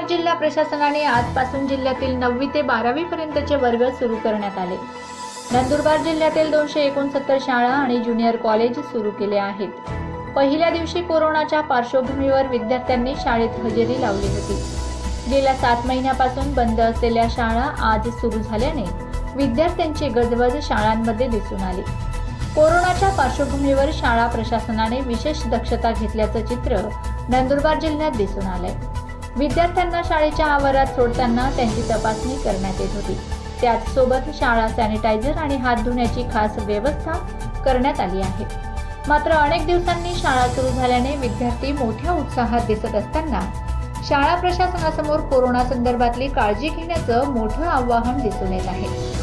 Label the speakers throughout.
Speaker 1: नंदुरबार जिल्हा प्रशासनाने आजपासून जिल्ह्यातील 9वी ते 12वी पर्यंतचे वर्ग सुरू करण्यात आले। नंदुरबार जिल्ह्यातील 269 शाळा आणि ज्युनियर कॉलेज सुरू केले आहेत। पहिल्या दिवशी कोरोनाच्या पार्श्वभूमीवर विद्यार्थ्यांनी शाळेत हजेरी लावली होती। गेल्या 7 महिन्यापासून बंद असलेल्या शाळा आज सुरू झाल्याने विद्यार्थ्यांची गजबज शाळांमध्ये दिसून आली। कोरोनाच्या पार्श्वभूमीवर शाळा प्रशासनाने विशेष दक्षता घेतल्याचं चित्र नंदुरबार जिल्ह्यात दिसून आलंय। विद्यार्थ्यांना शाळेच्या आवारात सोडताना त्यांची तपासणी करण्यात येत होती। त्याचसोबत शाळा सॅनिटायझर आणि हात धुण्याची खास व्यवस्था करण्यात आली आहे। मात्र अनेक दिवसांनी शाळा सुरू झाल्याने विद्यार्थी मोठ्या उत्साहात दिसत असताना शाळा प्रशासनासमोर कोरोना संदर्भातली काळजी घेण्याचं मोठं आव्हान दिसून येत आहे।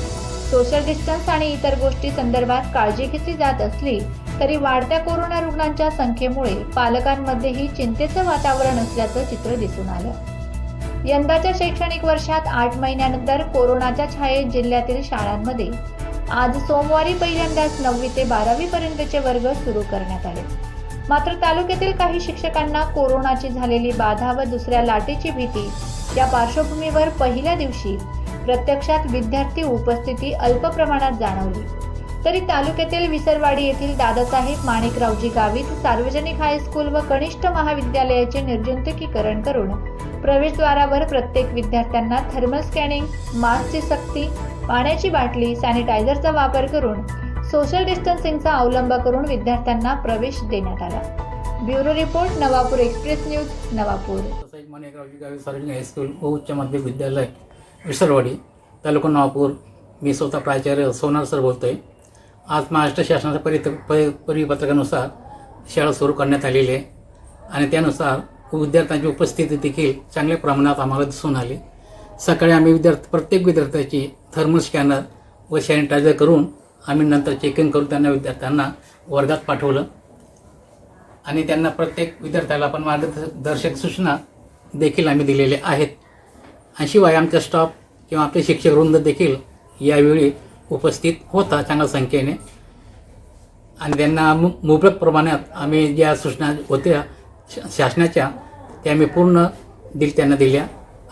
Speaker 1: सोशल डिस्टन्स आणि इतर गोष्टी संदर्भात काळजी घेतली जात असली तरी वाढत्या कोरोना रुग्णांच्या संख्येमुळे पालकांमध्येही चिंतेचं वातावरण असल्याचं चित्र दिसून आलं। यंदाच्या शैक्षणिक वर्षात 8 महिन्यानंतर कोरोनाच्या छायेत जिल्ह्यातील शाळांमध्ये आज सोमवारी पहिल्यांदाच 9वी ते 12वी पर्यंतचे वर्ग सुरू करण्यात आले। मात्र तालुक्यातील काही शिक्षकांना कोरोनाची झालेली बाधा व दुसऱ्या लाटेची भीती या पार्श्वभूमीवर पहिल्या दिवशी प्रत्यक्षात विद्यार्थी उपस्थिती अल्प प्रमाणात जाणवली। तरी तालुक्यातील विसरवाडी येथील दादासाहेब माणिकरावजी गावित सार्वजनिक हायस्कूल व कनिष्ठ महाविद्यालयाचे निर्जंतुकीकरण करून प्रवेशद्वारावर प्रत्येक विद्यार्थ्यांना थर्मल स्कॅनिंग, मास्कची सक्ती, पाण्याची बाटली, सॅनिटायझरचा वापर करून सोशल डिस्टन्सिंगचा अवलंब करून विद्यार्थ्यांना प्रवेश देण्यात आला। Bureau report, Navapur Express News, Navapur.
Speaker 2: Dadasaheb Manikraoji Gavit सार्वजनिक हायस्कूल व उच्च माध्यमिक विद्यालय विसरवाडी, तालुका नवापूर। मी स्वतः प्राचार्य सोनार सर बोलतोय। आज महाराष्ट्र शासनाच्या परिपत्रकानुसार शाळा सुरू करण्यात आलेली आहे आणि त्यानुसार विद्यार्थ्यांची उपस्थिती देखील चांगल्या प्रमाणात आम्हाला दिसून आली। सकाळी आम्ही प्रत्येक विद्यार्थ्याची थर्मल स्कॅनर व सॅनिटायझर करून आम्ही नंतर चेकिंग करून विद्यार्थ्यांना वर्गात पाठवलं आणि त्यांना प्रत्येक विद्यार्थ्याला आपण मार्गदर्शक सूचना देखील आम्ही दिलेल्या आहेत। आणि शिवाय आमचा स्टाफ किंवा आपले शिक्षक वृंद देखील यावेळी उपस्थित होता चांगल्या संख्येने आणि त्यांना मुबलक प्रमाणात आम्ही ज्या सूचना होत्या शासनाच्या त्या आम्ही पूर्ण त्यांना दिल्या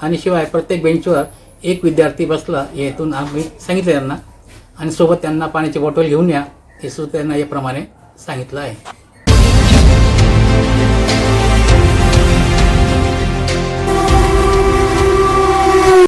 Speaker 2: आणि शिवाय प्रत्येक बेंचवर एक विद्यार्थी बसला यातून आम्ही सांगितलं त्यांना आणि सोबत त्यांना पाण्याची बॉटल घेऊन या हे सुद्धा त्यांना याप्रमाणे सांगितलं आहे।